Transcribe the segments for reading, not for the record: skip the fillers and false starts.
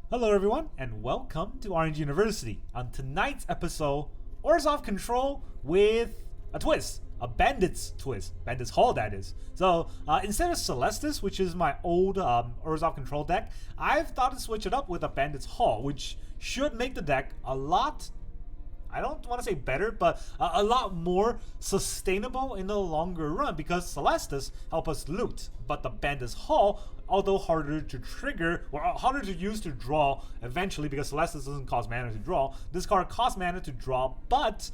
Hello everyone, and welcome to Orange University. On tonight's episode, Orzhov Control with a twist. A Bandit's twist. Bandit's Hall, that is. So, instead of Celestis, which is my old Orzhov Control deck, I've thought to switch it up with a Bandit's Hall, which should make the deck a lot, I don't want to say better, but a lot more sustainable in the longer run, because Celestis help us loot, but the Bandit's Hall, although harder to trigger, or harder to use to draw eventually, because Celestis doesn't cost mana to draw, this card costs mana to draw, but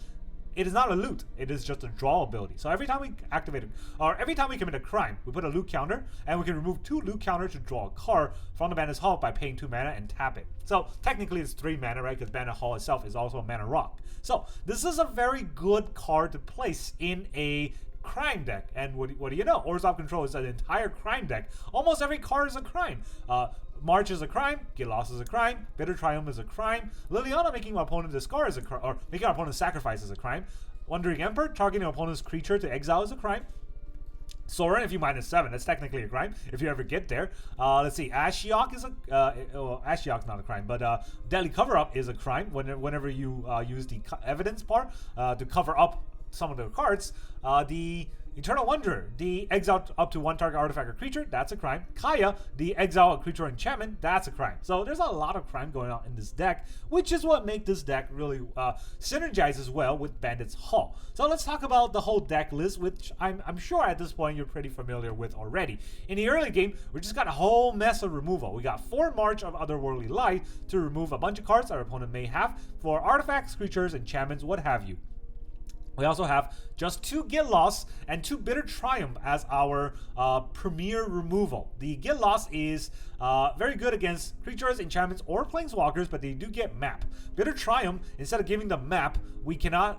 it is not a loot, it is just a draw ability. So every time we activate it, or every time we commit a crime, we put a loot counter, and we can remove 2 loot counters to draw a card from the Bandit's Hall by paying 2 mana and tap it. So technically it's 3 mana, right? Because Bandit Hall itself is also a mana rock. So this is a very good card to place in a crime deck. And what do you know? Orzhov Control is an entire crime deck. Almost every card is a crime. March is a crime, Get Lost is a crime, Bitter Triumph is a crime, Liliana making my opponent discard is a crime, or making our opponent sacrifice is a crime, Wandering Emperor targeting an opponent's creature to exile is a crime, Sorin, if you -7, that's technically a crime, if you ever get there. Let's see, Ashiok is a, Ashiok's not a crime, but Deadly Cover-Up is a crime whenever you use the evidence part to cover up some of the cards. The Eternal Wanderer, the exile up to 1 target artifact or creature, that's a crime. Kaya, the exile a creature or enchantment, that's a crime. So there's a lot of crime going on in this deck, which is what makes this deck really synergizes well with Bandit's Hall. So let's talk about the whole deck list, which I'm sure at this point you're pretty familiar with already. In the early game, we just got a whole mess of removal. We got 4 March of Otherworldly Light to remove a bunch of cards our opponent may have for artifacts, creatures, enchantments, what have you. We also have just 2 Get Lost and 2 Bitter Triumph as our premier removal. The Get Lost is very good against creatures, enchantments, or planeswalkers, but they do get map. Bitter Triumph, instead of giving the map, we cannot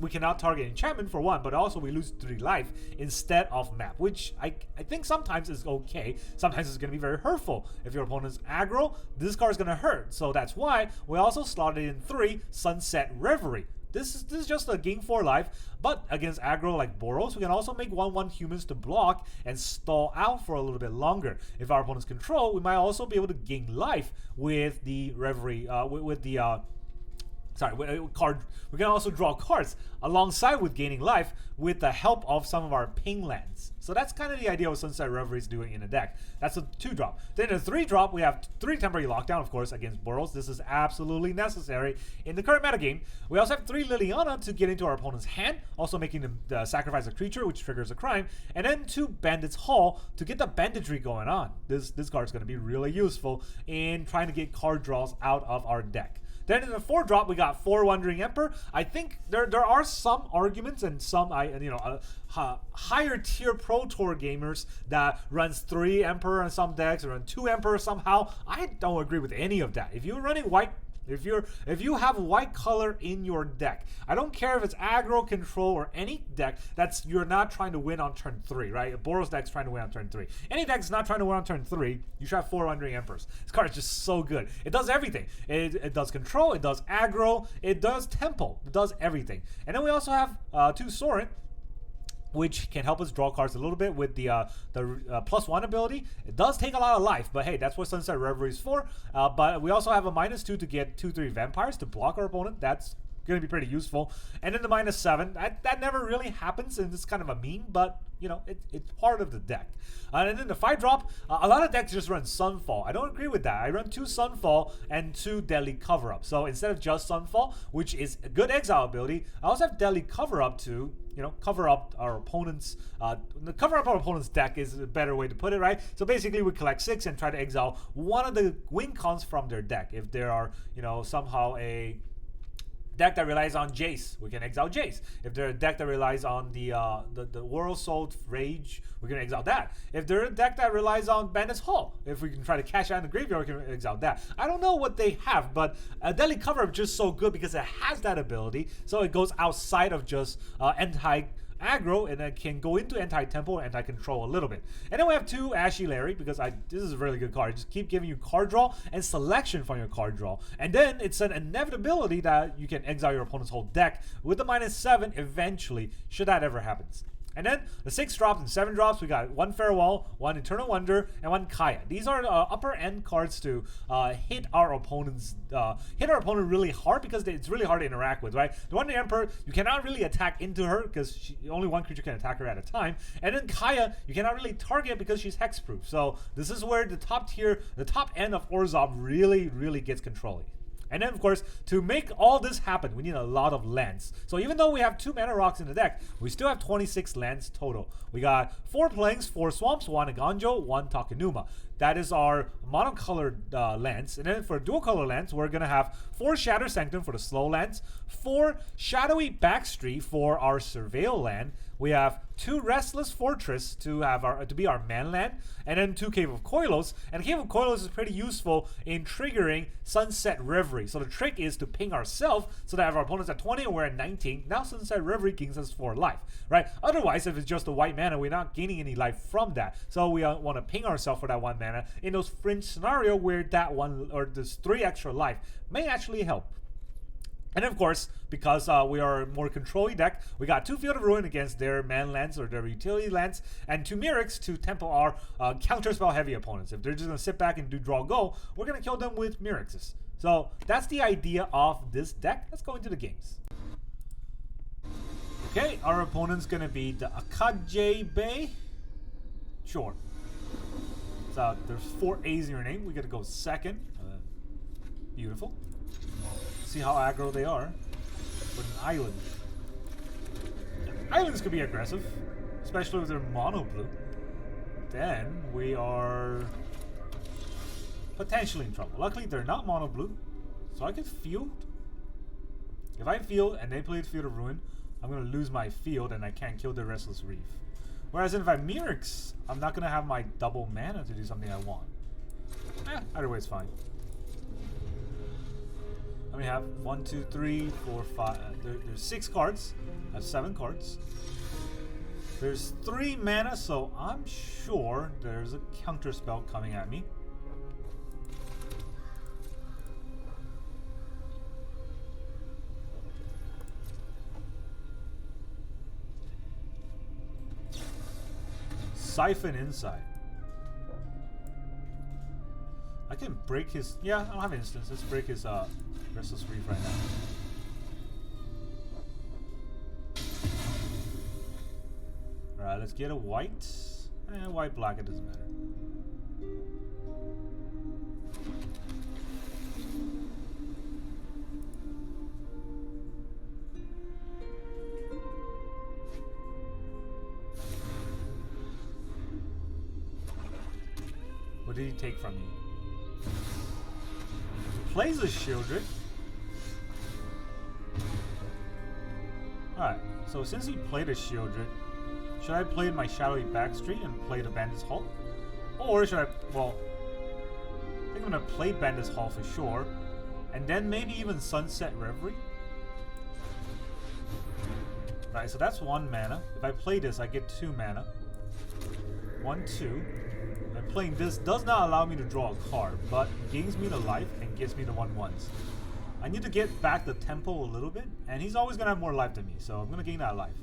we cannot target enchantment for 1, but also we lose 3 life instead of map, which I think sometimes is okay. Sometimes it's going to be very hurtful. If your opponent's aggro, this card is going to hurt. So that's why we also slotted in 3 Sunset Revelry. This is just a gain 4 life, but against aggro like Boros, we can also make 1/1 humans to block and stall out for a little bit longer. If our opponent's control, we might also be able to gain life with the Reverie, card. We can also draw cards alongside with gaining life with the help of some of our ping lands. So that's kind of the idea of Sunset Revelry is doing in a deck. That's a 2-drop. Then in a 3-drop, we have 3 temporary lockdown, of course, against Boros. This is absolutely necessary in the current metagame. We also have 3 Liliana to get into our opponent's hand, also making them sacrifice a creature, which triggers a crime, and then 2 Bandit's Hall to get the banditry going on. This card is going to be really useful in trying to get card draws out of our deck. Then in the 4-drop, we got 4 Wandering Emperor. I think there are some arguments and some higher tier Pro Tour gamers that runs 3 Emperor in some decks or run 2 Emperor somehow. I don't agree with any of that. If you're running white, if you have white color in your deck, I don't care if it's aggro, control, or any deck that's you're not trying to win on turn 3, right? A Boros deck's trying to win on turn 3. Any deck's not trying to win on turn 3, you should have 4 Wandering Emperors. This card is just so good. It does everything. It does control, it does aggro, it does tempo, it does everything. And then we also have 2 Sorin, which can help us draw cards a little bit with the +1 ability. It does take a lot of life, but hey, that's what Sunset Revelry is for. But we also have a -2 to get 2/3 vampires to block our opponent. That's going to be pretty useful. And then the -7, that never really happens, and it's kind of a meme, but you know, it's part of the deck. And then the 5-drop, a lot of decks just run Sunfall. I don't agree with that. I run 2 Sunfall and 2 Deadly Cover-Up. So instead of just Sunfall, which is a good exile ability, I also have Deadly Cover-Up to, cover up our opponent's deck is a better way to put it, right? So basically we collect 6 and try to exile one of the win cons from their deck. If there are, somehow a deck that relies on Jace, we can exile Jace. If they're a deck that relies on the World Soul Rage, we can exile that. If they're a deck that relies on Bandit's Hall, if we can try to cash out in the graveyard, we can exile that. I don't know what they have, but Deadly Cover-Up is just so good because it has that ability, so it goes outside of just aggro, and it can go into anti-tempo and anti-control a little bit. And then we have 2 Ashy Larry, because this is a really good card. Just keep giving you card draw and selection from your card draw. And then it's an inevitability that you can exile your opponent's whole deck with the -7 eventually, should that ever happen. And then the 6 drops and 7 drops, we got 1 Farewell, 1 Eternal Wonder, and 1 Kaya. These are upper end cards to hit our opponent really hard, because it's really hard to interact with, right? The Wonder Emperor, you cannot really attack into her because only one creature can attack her at a time. And then Kaya, you cannot really target because she's hexproof. So this is where the top end of Orzhov really gets controlling. And then, of course, to make all this happen, we need a lot of lands. So even though we have 2 mana rocks in the deck, we still have 26 lands total. We got 4 plains, 4 swamps, 1 Eiganjo, 1 Takenuma. That is our monocolored lands. And then for dual color lands, we're going to have 4 Shattered Sanctum for the slow lands, 4 Shadowy Backstreet for our Surveil land. We have 2 Restless Fortress to be our man land, and then 2 Cave of Koilos. And Cave of Koilos is pretty useful in triggering Sunset Revelry. So the trick is to ping ourselves so that if our opponent's at 20 and we're at 19, now Sunset Revelry gains us 4 life, right? Otherwise, if it's just a white mana, we're not gaining any life from that. So we want to ping ourselves for that 1 mana in those fringe scenario where that 1 or this 3 extra life may actually help. And of course, because we are a more control-y deck, we got 2 Field of Ruin against their man lands or their utility lands, and 2 Mirrors to tempo our counterspell heavy opponents. If they're just going to sit back and do draw go, we're going to kill them with Mirrors. So that's the idea of this deck. Let's go into the games. Okay, our opponent's going to be the Akaje Bay. Sure. So there's 4 A's in your name. We got to go second. Beautiful. See how aggro they are with an island. Islands could be aggressive, especially if they're mono blue. Then we are potentially in trouble. Luckily, they're not mono blue, so I can field. If I field and they play Field of Ruin, I'm going to lose my field and I can't kill the Restless Reef. Whereas if I Mirrors, I'm not going to have my double mana to do something I want. Either way, it's fine. Let me have 1, 2, 3, 4, 5. There's 6 cards. I have 7 cards. There's 3 mana, so I'm sure there's a counter spell coming at me. Siphon Inside. I can break his... Yeah, I don't have instance. Let's break his Restless Reef right now. Alright, let's get a white. White, black, it doesn't matter. What did he take from me? Plays a Shieldred. Alright, so since he played a Shieldred, should I play my Shadowy Backstreet and play the Bandit's Hall? Or should I, well, I think I'm going to play Bandit's Hall for sure, and then maybe even Sunset Revelry? Right, so that's 1 mana. If I play this, I get 2 mana. 1, 2. And playing this does not allow me to draw a card, but gains me the life and gives me the 1/1s. I need to get back the tempo a little bit, and he's always going to have more life than me, so I'm going to gain that life.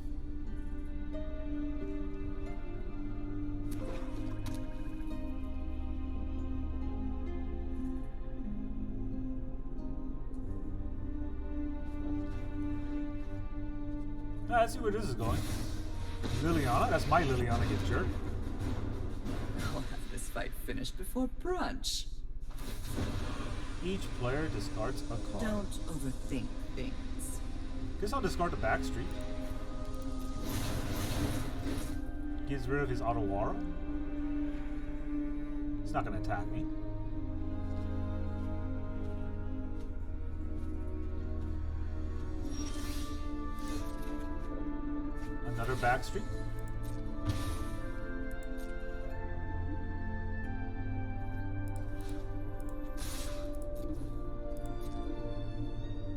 Let's see where this is going. Liliana, that's my Liliana, get jerk. I'll have this fight finished before brunch. Each player discards a card. Don't overthink things. Guess I'll discard the Backstreet. Gets rid of his Otherworldly. It's not going to attack me. Another Backstreet.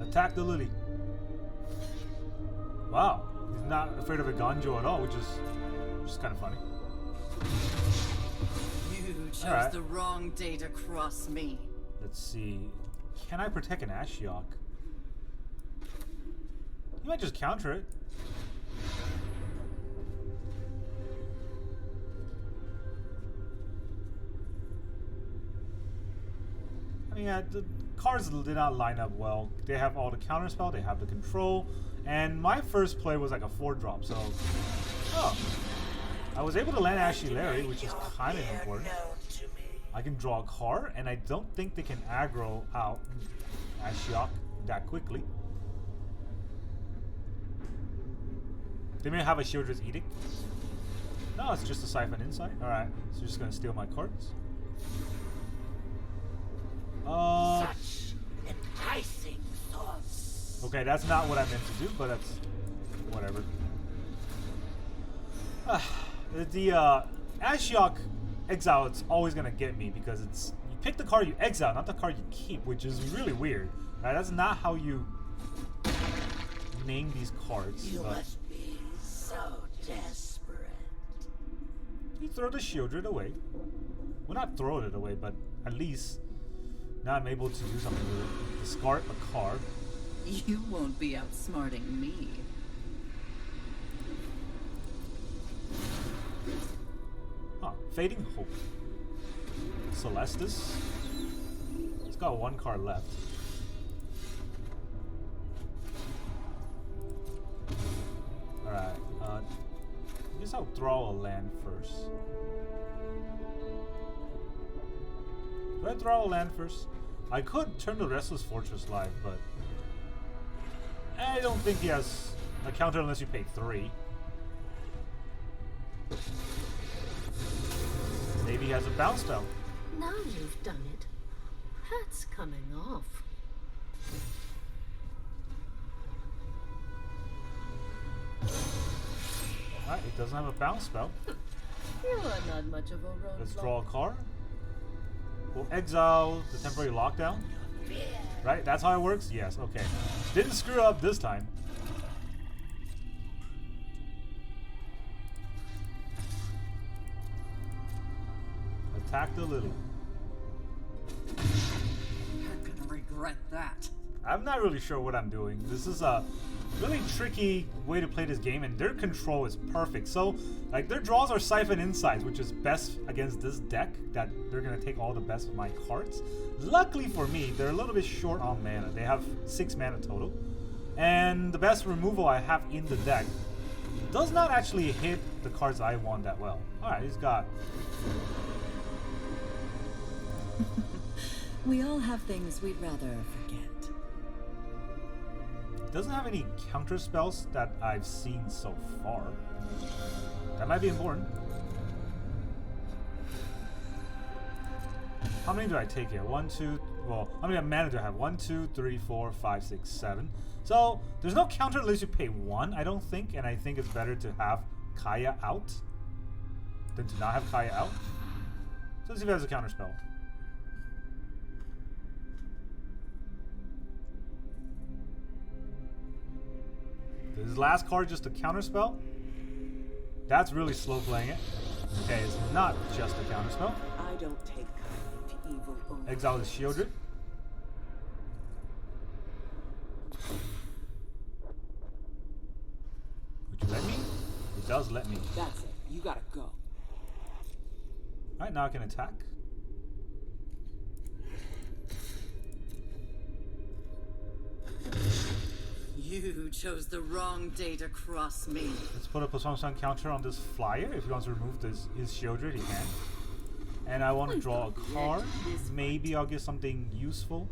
Attack the Lily. Wow, he's not afraid of Eiganjo at all, which is kind of funny. You chose the wrong day to cross me. Let's see. Can I protect an Ashiok? He might just counter it. I mean, the cards did not line up well. They have all the counterspell, they have the control, and my first play was like a 4-drop, so... Oh. I was able to land Ashy Larry, which is kind of important. I can draw a card, and I don't think they can aggro out Ashiok that quickly. They may have a Shieldred's Edict. No, it's just a Siphon Insight. Alright, so just gonna steal my cards. Such enticing thoughts. Okay, that's not what I meant to do, but that's whatever. The Ashiok exile, it's always gonna get me because it's you pick the card you exile, not the card you keep, which is really weird. Right? That's not how you name these cards. You must be so desperate. You throw the Shieldred away. Well, not throw it away, but at least now I'm able to do something with it. Discard a card. You won't be outsmarting me. Huh. Fading Hope. Celestis. It's got 1 card left. Alright. I guess I'll draw a land first. Do I draw a land first? I could turn the Restless Fortress live, but I don't think he has a counter unless you pay 3. Maybe he has a bounce spell. Now you've done it. That's coming off. Alright, it doesn't have a bounce spell. You are not much of a roadblock. Let's draw a card. We'll exile the temporary lockdown. Right? That's how it works? Yes, okay. Didn't screw up this time. Attack the Lily. You're gonna regret that. I'm not really sure what I'm doing. This is a really tricky way to play this game, and their control is perfect. So, like, their draws are Siphon Insights, which is best against this deck, that they're going to take all the best of my cards. Luckily for me, they're a little bit short on mana. They have 6 mana total. And the best removal I have in the deck does not actually hit the cards I want that well. Alright, he's got... We all have things we'd rather forget. Doesn't have any counter spells that I've seen so far. That might be important. How many do I take here? 1, 2. Well, how many mana do I have? 1, 2, 3, 4, 5, 6, 7. So there's no counter unless you pay 1, I don't think, and I think it's better to have Kaya out than to not have Kaya out. So let's see if it has a counter spell. Is last card just a counter spell? That's really slow playing it. Okay, it's not just a counter spell. I don't take kindly to evil omens. Exile the Shieldred. Would you let me? It does let me. That's it. You gotta go. Alright, now I can attack. You chose the wrong day to cross me. Let's put a +1/+1 counter on this flyer. If he wants to remove his Shieldred, he can. And I want to draw a card. Maybe I'll get something useful.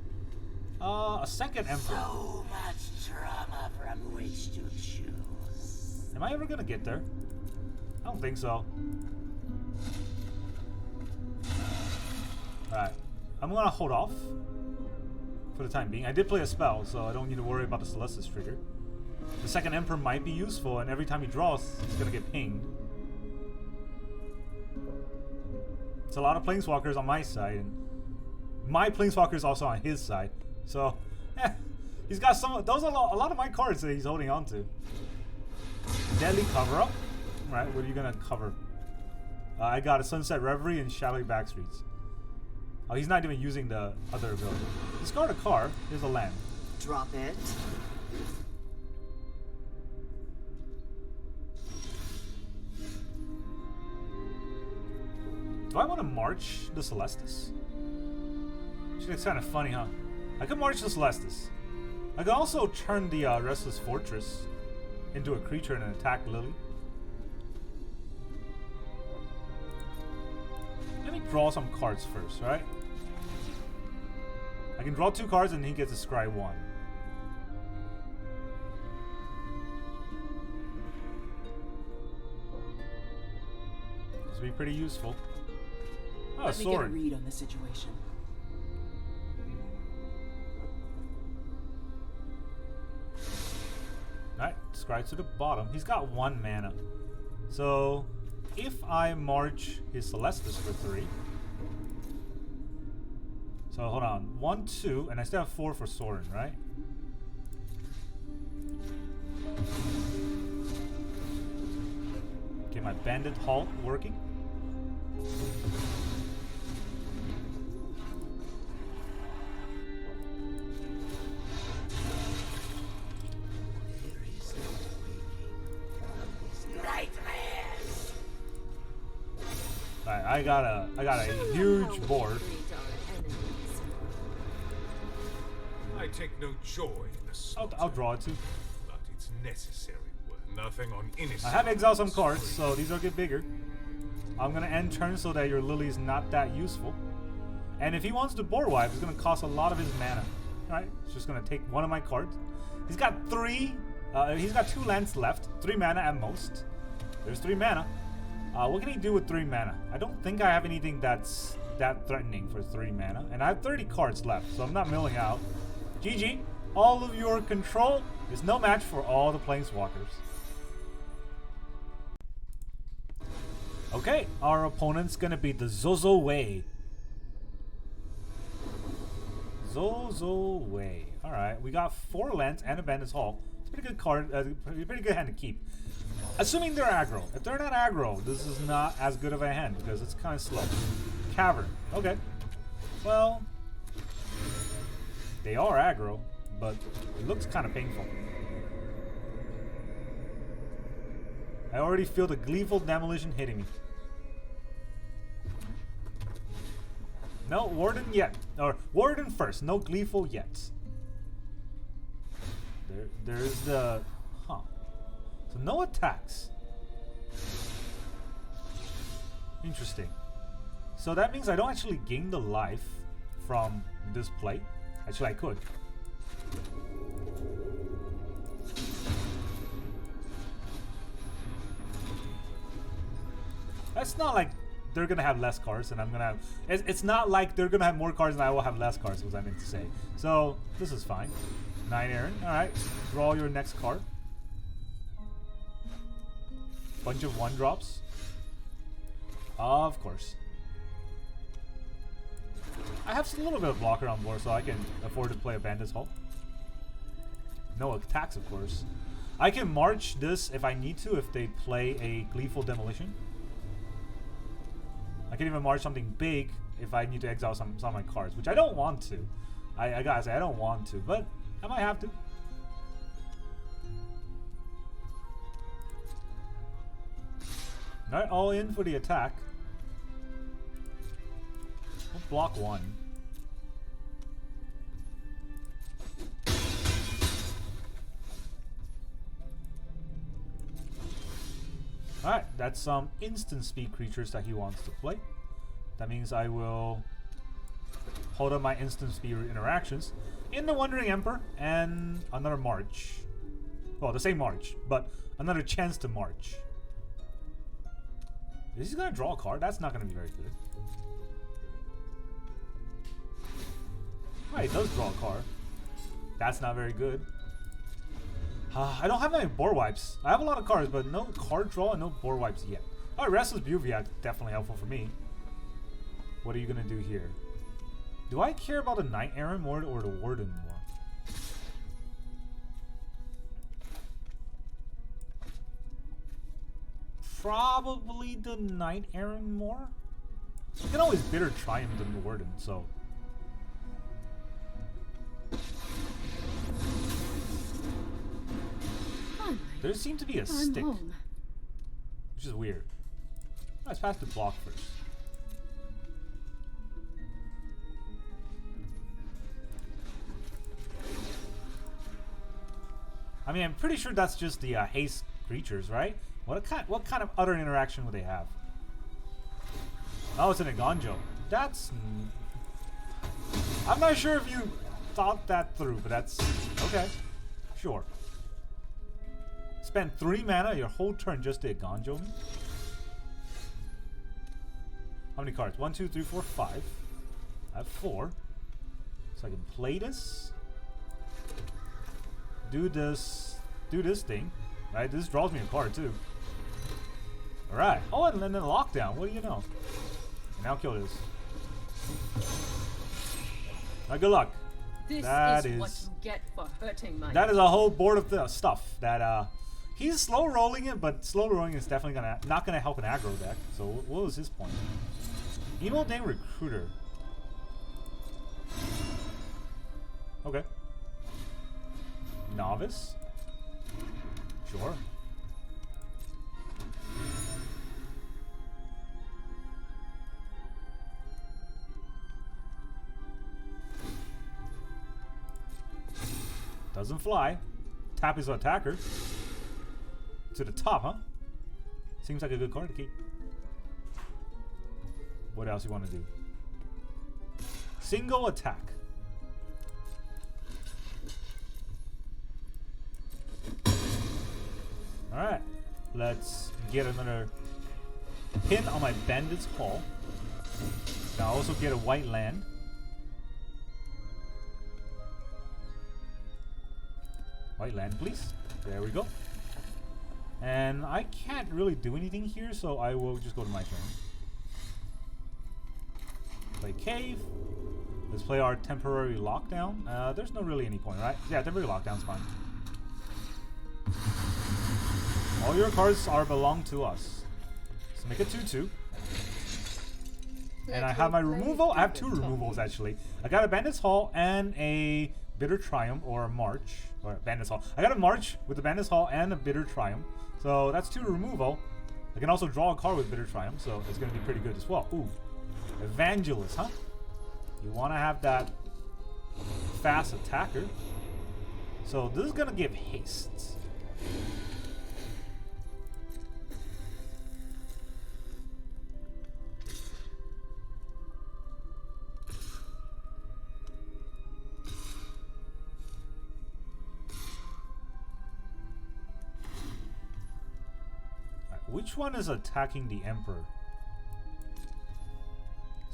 A second Emperor. So much drama from which to choose. Am I ever gonna get there? I don't think so. Alright. I'm gonna hold off for the time being. I did play a spell, so I don't need to worry about the Celestis trigger. The second Emperor might be useful, and every time he draws, he's gonna get pinged. It's a lot of Planeswalkers on my side, and my Planeswalker is also on his side. So, he's got some. Those are a lot of my cards that he's holding on to. Deadly Cover Up. Right, what are you gonna cover? I got a Sunset Revelry and Shadowy Backstreets. Oh, he's not even using the other ability. Discard a card. Here's a land. Drop it. Do I want to march the Celestis? It's kind of funny, huh? I could march the Celestis. I could also turn the Restless Fortress into a creature and attack Lily. Let me draw some cards first, right? I can draw 2 cards and he gets to scry 1. This would be pretty useful. Oh, Let me get a Sorin. read on the situation. Alright, scry to the bottom. He's got 1 mana. So, if I march his Celestis for 3. So, hold on. 1, 2, and I still have 4 for Sorin, right? Get my Bandit halt working. Alright, I got a huge board. I take no joy in the slaughter, I'll draw it too. but it's necessary work. Nothing on innocent. I have exiled some cards, so these will get bigger. I'm gonna end turn so that your Lily is not that useful. And if he wants to board wipe, it's gonna cost a lot of his mana. Alright, it's just gonna take 1 of my cards. He's got 3. He's got 2 lands left, 3 mana at most. There's 3 mana. What can he do with 3 mana? I don't think I have anything that's that threatening for 3 mana. And I have 30 cards left, so I'm not milling out. GG. All of your control is no match for all the Planeswalkers. Okay, our opponent's gonna be the Zozo Way. Zozo Way. Alright, we got 4 lands and a Bandit's Hall. It's a pretty good card, pretty good hand to keep. Assuming they're aggro. If they're not aggro, this is not as good of a hand because it's kind of slow. Cavern. Okay. Well, they are aggro, but it looks kind of painful. I already feel the gleeful demolition hitting me. No Warden yet. Or Warden first. No gleeful yet. There's the... Huh. So no attacks. Interesting. So that means I don't actually gain the life from this play. Actually, I could. That's not like they're gonna have less cards and I'm gonna have... It's not like they're gonna have more cards and I will have less cards, was I meant to say. So, this is fine. 9 Aaron, alright. Draw your next card. Bunch of 1-drops. Of course. I have a little bit of blocker on board, so I can afford to play a Bandit's Hall. No attacks, of course. I can march this if I need to, if they play a Gleeful Demolition. I can even march something big if I need to exile some of my cards, which I don't want to. I gotta say, I don't want to, but I might have to. Alright, all in for the attack. We'll block 1. Alright, that's some instant speed creatures that he wants to play. That means I will hold up my instant speed interactions in the Wandering Emperor and another march. Well, the same march, but another chance to march. Is he gonna draw a card? That's not gonna be very good. Right, he does draw a card. That's not very good. I don't have any board wipes. I have a lot of cards, but no card draw and no board wipes yet. Oh, Restless Beauty, definitely helpful for me. What are you gonna do here? Do I care about the Knight Errant more or the Warden more? Probably the Knight Errant more. You can always Bitter Triumph than the Warden, so. There seemed to be a stick, which is weird. Let's pass the block first. I mean, I'm pretty sure that's just the haste creatures, right? What kind of other interaction would they have? Oh, it's an Eiganjo. That's... I'm not sure if you thought that through, but that's... Okay. Sure. Spend 3 mana your whole turn just to Eiganjo me? How many cards? 1, 2, 3, 4, 5. I have 4. So I can play this. Do this thing. Right? This draws me a card too. Alright. Oh, and then lockdown. What do you know? And now kill this. Good luck. This is what you get for hurting my... That is a whole board of stuff that he's slow rolling it, but slow rolling is definitely not gonna help an aggro deck. So what was his point? Emo Dame Recruiter. Okay. Novice. Sure. Doesn't fly. Tap his attacker. To the top, huh? Seems like a good card to keep. What else you want to do? Single attack. Alright. Let's get another hit on my Bandit's Hall. Now also get a white land. White land, please. There we go. And I can't really do anything here, so I will just go to my turn. Play Cave. Let's play our temporary lockdown. There's no really any point, right? Yeah, temporary lockdown's fine. All your cards belong to us. Let's make it 2/2. And I have my removal. I have 2 removals actually. I got a Bandit's Hall and a Bitter Triumph or a March. Or Bandit's Hall. I got a March with the Bandit's Hall and a Bitter Triumph. So that's 2 removal. I can also draw a card with Bitter Triumph, so it's going to be pretty good as well. Ooh. Evangelist, huh? You want to have that fast attacker. So this is going to give haste. Which one is attacking the Emperor?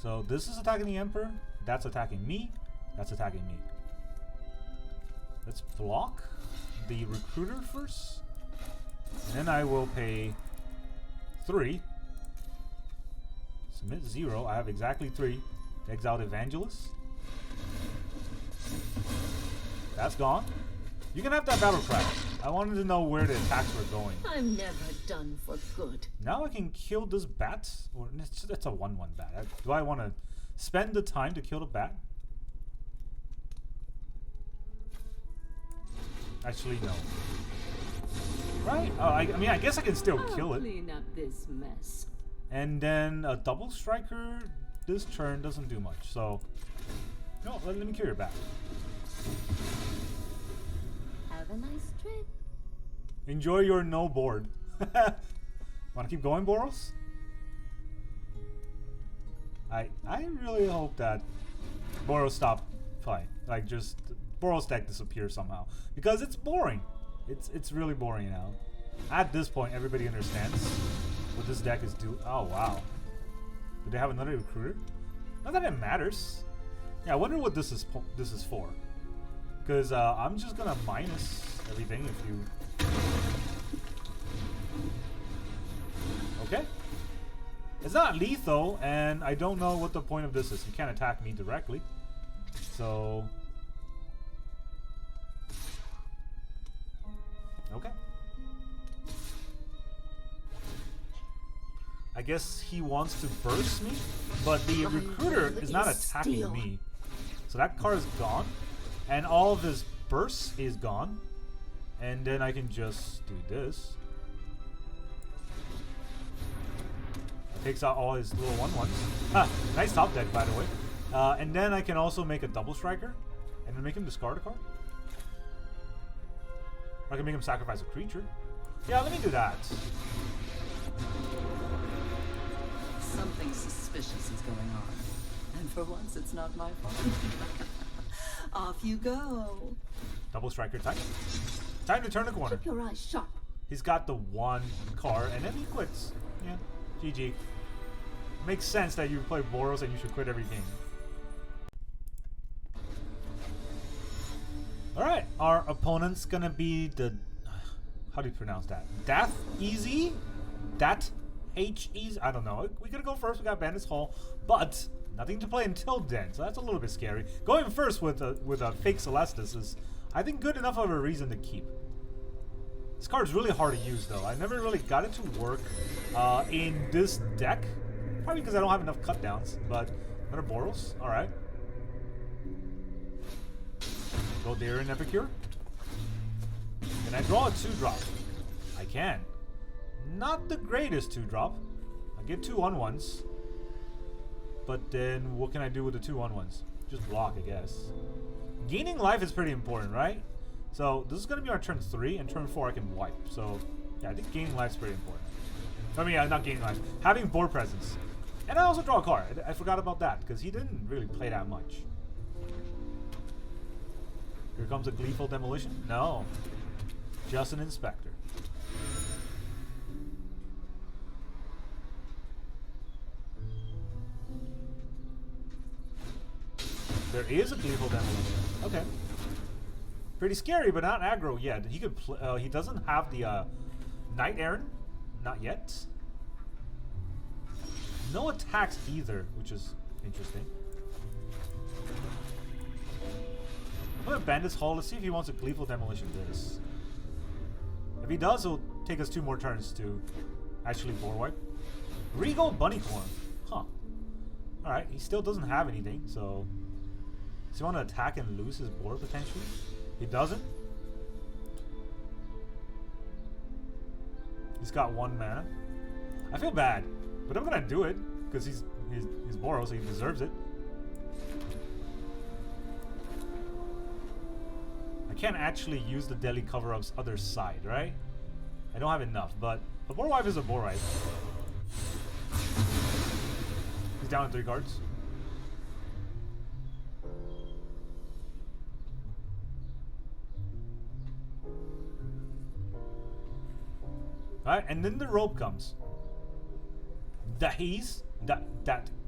So this is attacking the Emperor. That's attacking me. That's attacking me. Let's block the Recruiter first. And then I will pay 3. Submit 0. I have exactly 3. Exile the Evangelist. That's gone. You can have that battle cry. I wanted to know where the attacks were going. I'm never done for good. Now I can kill this bat. Or it's a 1/1 bat. Do I want to spend the time to kill the bat? Actually, no. Right? Oh, I mean, I guess I can still kill it. Clean up this mess. And then a double striker this turn doesn't do much. So, no, let me kill your bat. Have a nice trip. Enjoy your no board. Want to keep going, Boros? I really hope that Boros stop playing. Like, just Boros deck disappears somehow, because it's boring. It's really boring now. At this point, everybody understands what this deck is doing. Oh wow! Do they have another recruiter? Not that it matters. Yeah, I wonder what this is for. Because I'm just gonna minus everything if you. Okay. It's not lethal, and I don't know what the point of this is. You can't attack me directly. So. Okay. I guess he wants to burst me, but the recruiter is not attacking me. So that card is gone, and all of his burst is gone. And then I can just do this. Takes out all his little 1/1s. Ha! Nice top deck, by the way. And then I can also make a double striker, and then make him discard a card. Or I can make him sacrifice a creature. Yeah, let me do that. Something suspicious is going on. And for once, it's not my fault. Off you go. Double striker type. Time to turn the corner. Keep your eyes sharp. He's got the one card and then he quits. Yeah, GG. Makes sense that you play Boros and you should quit every game. Alright, our opponent's gonna be the... How do you pronounce that? Death Easy? Dat H Easy? I don't know. We're gonna go first. We got Bandit's Hall, but nothing to play until then, so that's a little bit scary. Going first with a fake Celestis is, I think, good enough of a reason to keep. This card's really hard to use, though. I never really got it to work in this deck. Probably because I don't have enough cutdowns, but another Boros. Alright. Go there in Epicure. Can I draw a 2-drop? I can. Not the greatest 2-drop. I get 2 1/1s. But then what can I do with the 2 1/1s? Just block, I guess. Gaining life is pretty important, right? So this is going to be our turn 3, and turn 4 I can wipe. So yeah, I think gaining life is pretty important. I mean, not gaining life. Having board presence. And I also draw a card. I forgot about that, because he didn't really play that much. Here comes a Gleeful Demolition? No. Just an Inspector. There is a Gleeful Demolition. Okay. Pretty scary, but not aggro yet. He could. He doesn't have the Knight Errant, not yet. No attacks either, which is interesting. I'm gonna Bandit's Hall. Let's see if he wants a Gleeful Demolition this. If he does, it'll take us 2 more turns to actually board wipe. Regal Bunnycorn. Huh. Alright, he still doesn't have anything, so... Does he want to attack and lose his board potentially? He doesn't. He's got 1 mana. I feel bad, but I'm gonna do it because he's Boros, so he deserves it. I can't actually use the Deadly Cover-Up's other side, right? I don't have enough, but a board wipe is a board wipe. He's down to 3 cards. Alright, and then the rope comes. That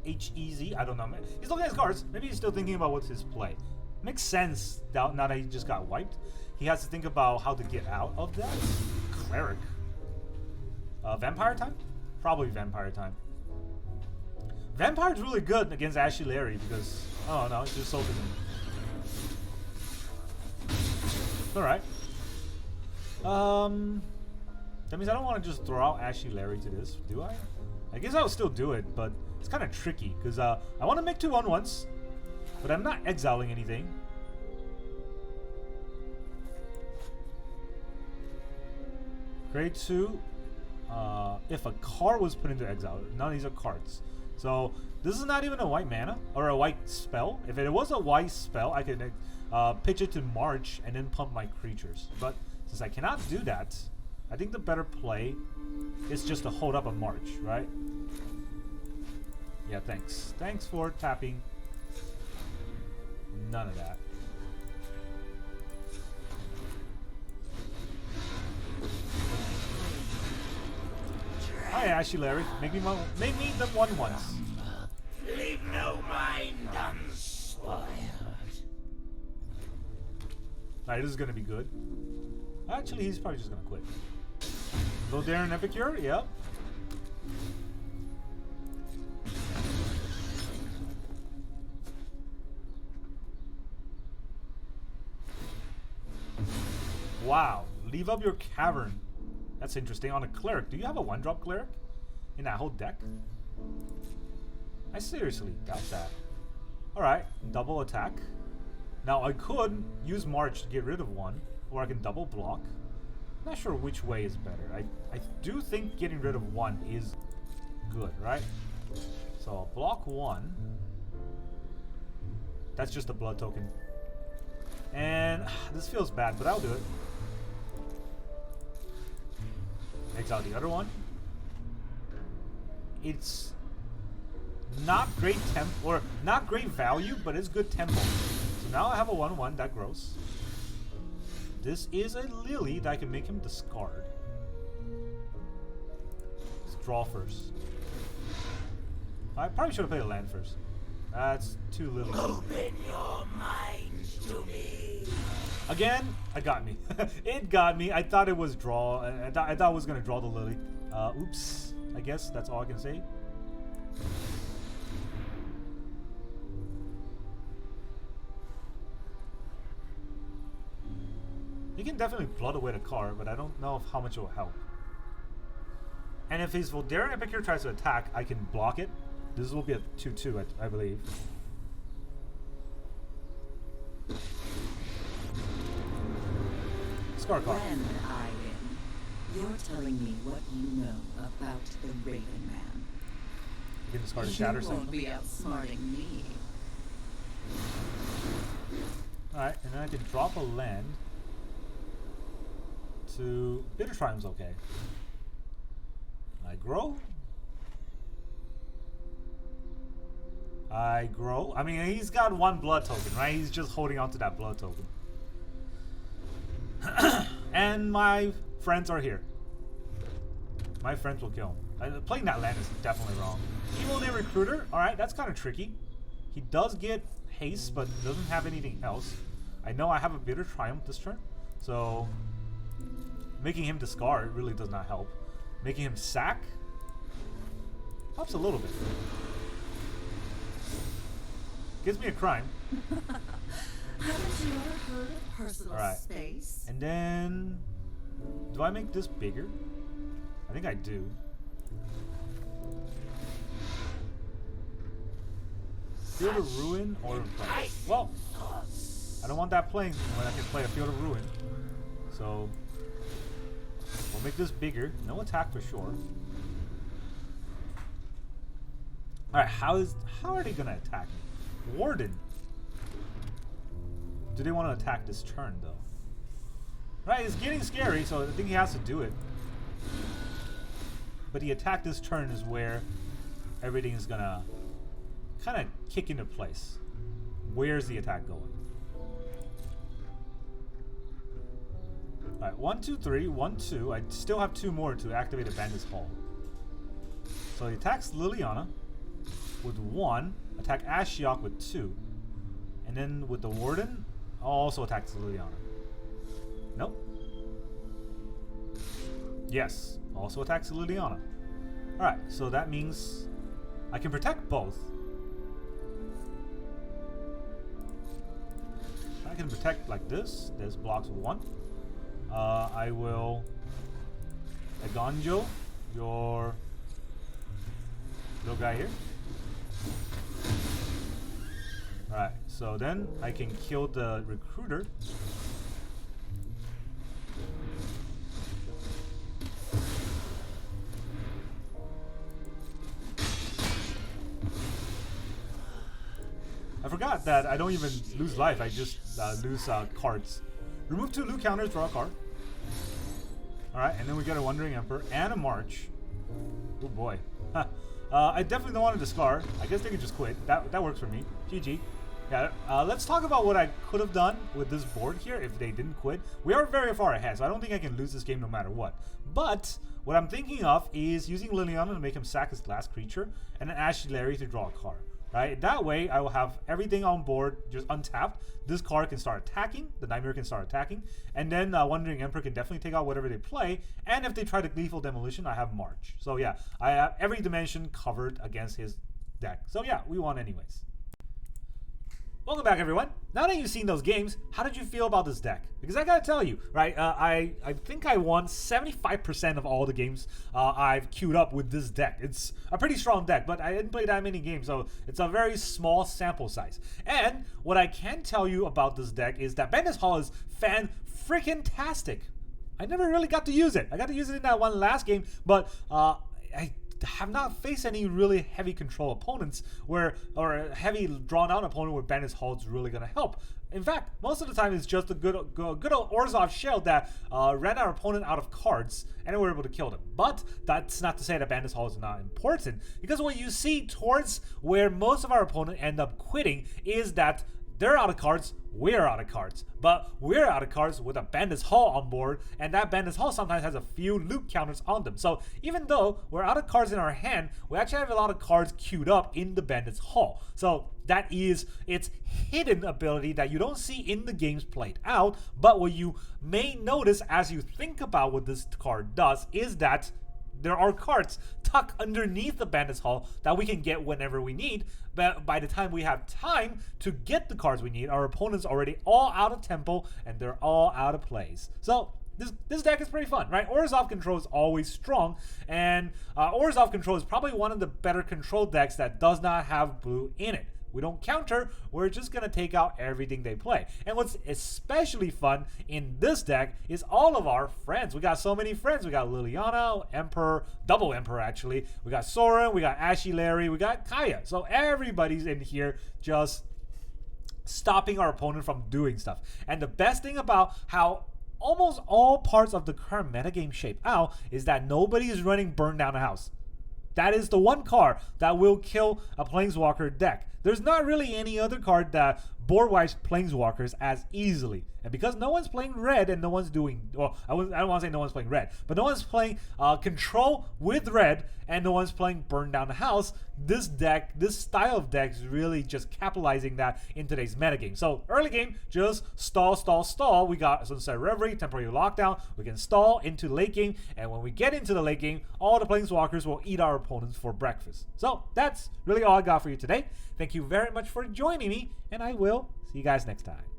H-E-Z, I don't know. He's looking at his cards. Maybe he's still thinking about what's his play. Makes sense now that he just got wiped. He has to think about how to get out of that. Cleric. Vampire time? Probably Vampire time. Vampire's really good against Ashy Larry because, oh no, it's just Sultan. Alright. That means I don't want to just throw out Ashy Larry to this, do I? I guess I'll still do it, but it's kind of tricky because I want to make 2 1/1s, but I'm not exiling anything. Grade 2. If a card was put into exile, none of these are cards. So this is not even a white mana or a white spell. If it was a white spell, I could pitch it to March and then pump my creatures. But since I cannot do that, I think the better play is just to hold up a March, right? Yeah, thanks. Thanks for tapping. None of that. Hi, Ashy Larry. Make me them 1/1s. Leave no mind unspoiled. Alright, this is gonna be good. Actually, he's probably just gonna quit. Go there in Epicure? Yep. Wow. Leave up your cavern. That's interesting. On a cleric. Do you have a 1-drop cleric in that whole deck? I seriously doubt that. Alright. Double attack. Now, I could use March to get rid of 1. Or I can double block. Not sure which way is better. I do think getting rid of 1 is good, right? So I'll block 1. That's just a blood token. And this feels bad, but I'll do it. exile the other one. It's not great temp or not great value, but it's good tempo. So now I have a 1/1 that grows. This is a Lily that I can make him discard. Let's draw first. I probably should have played a land first. That's too little. Open your mind to me. Again, it got me. It got me. I thought it was draw. I thought I was gonna draw the Lily. Oops. I guess that's all I can say. You can definitely flood away the card, but I don't know how much it will help. And if his Voldaren Epicure tries to attack, I can block it. This will be a 2/2, I believe. Scar card. When I win, you're telling me what you know about the Raven Man. You can discard a Shattered You won't Sanctum. be outsmarting me. Alright, and then I can drop a land to Bitter Triumph's okay. I grow. I mean, he's got one blood token, right? He's just holding on to that blood token. And my friends are here. My friends will kill him. Playing that land is definitely wrong. Evil Day Recruiter. Alright, that's kind of tricky. He does get haste, but doesn't have anything else. I know I have a Bitter Triumph this turn, so making him discard really does not help. Making him sack helps a little bit. Gives me a crime. Haven't you ever heard of personal Alright. space? And then, do I make this bigger? I think I do. Field of Ruin or play? Well, I don't want that playing when I can play a Field of Ruin. So, we'll make this bigger. No attack for sure. Alright, how are they gonna attack me? Warden. Do they want to attack this turn though? Right, it's getting scary, so I think he has to do it. But the attack this turn is where everything is gonna kind of kick into place. Where's the attack going? Alright, 1, 2, 3, 1, 2. I still have 2 more to activate a Bandit's Hall. So he attacks Liliana with 1, attack Ashiok with 2, and then with the Warden, also attacks Liliana. Nope. Yes, also attacks Liliana. Alright, so that means I can protect both. I can protect like this. This blocks 1. I will Eiganjo, your little guy here. Alright, so then I can kill the recruiter. I forgot that I don't even lose life, I just lose cards. Remove 2 loot counters, draw a card. Alright, and then we get a Wandering Emperor and a March. Oh boy. I definitely don't want to discard. I guess they can just quit. That works for me. GG. Yeah, let's talk about what I could have done with this board here if they didn't quit. We are very far ahead, so I don't think I can lose this game no matter what. But what I'm thinking of is using Liliana to make him sack his last creature, and then Ashley Larry to draw a card. Right? That way, I will have everything on board just untapped. This card can start attacking. The Nightmare can start attacking. And then Wandering Emperor can definitely take out whatever they play. And if they try to Lethal Demolition, I have March. So yeah, I have every dimension covered against his deck. So yeah, we won anyways. Welcome back, everyone. Now that you've seen those games, how did you feel about this deck? Because I gotta tell you, right, I think I won 75% of all the games I've queued up with this deck. It's a pretty strong deck, but I didn't play that many games, so it's a very small sample size. And what I can tell you about this deck is that Bandit's Hall is fan-freaking-tastic. I never really got to use it. I got to use it in that one last game, but I have not faced any really heavy control opponents or a heavy drawn out opponent where Bandit's Hall is really going to help. In fact, most of the time it's just a good old Orzhov Shield that ran our opponent out of cards and we were able to kill them. But that's not to say that Bandit's Hall is not important, because what you see towards where most of our opponent end up quitting is that they're out of cards, we're out of cards. But we're out of cards with a Bandit's Hall on board, and that Bandit's Hall sometimes has a few loot counters on them. So even though we're out of cards in our hand, we actually have a lot of cards queued up in the Bandit's Hall. So that is its hidden ability that you don't see in the games played out, but what you may notice as you think about what this card does is that there are cards tucked underneath the Bandit's Hall that we can get whenever we need, but by the time we have time to get the cards we need, our opponent's already all out of tempo and they're all out of plays. So this deck is pretty fun, right? Orzhov Control is always strong, and Orzhov Control is probably one of the better control decks that does not have blue in it. We don't counter, we're just going to take out everything they play. And what's especially fun in this deck is all of our friends. We got so many friends. We got Liliana, Emperor, double Emperor actually. We got Sorin, we got Ashy Larry, we got Kaya. So everybody's in here just stopping our opponent from doing stuff. And the best thing about how almost all parts of the current metagame shape out is that nobody is running Burn Down a House. That is the one card that will kill a Planeswalker deck. There's not really any other card that board wipes Planeswalkers as easily. And because no one's playing red and no one's doing, well, I don't want to say no one's playing red, but no one's playing control with red and no one's playing burn down the house, this deck, this style of deck is really just capitalizing that in today's metagame. So early game, just stall, stall, stall. We got Sunset Revelry, temporary lockdown. We can stall into late game, and when we get into the late game, all the Planeswalkers will eat our opponents for breakfast. So that's really all I got for you today. Thank you very much for joining me, and I will see you guys next time.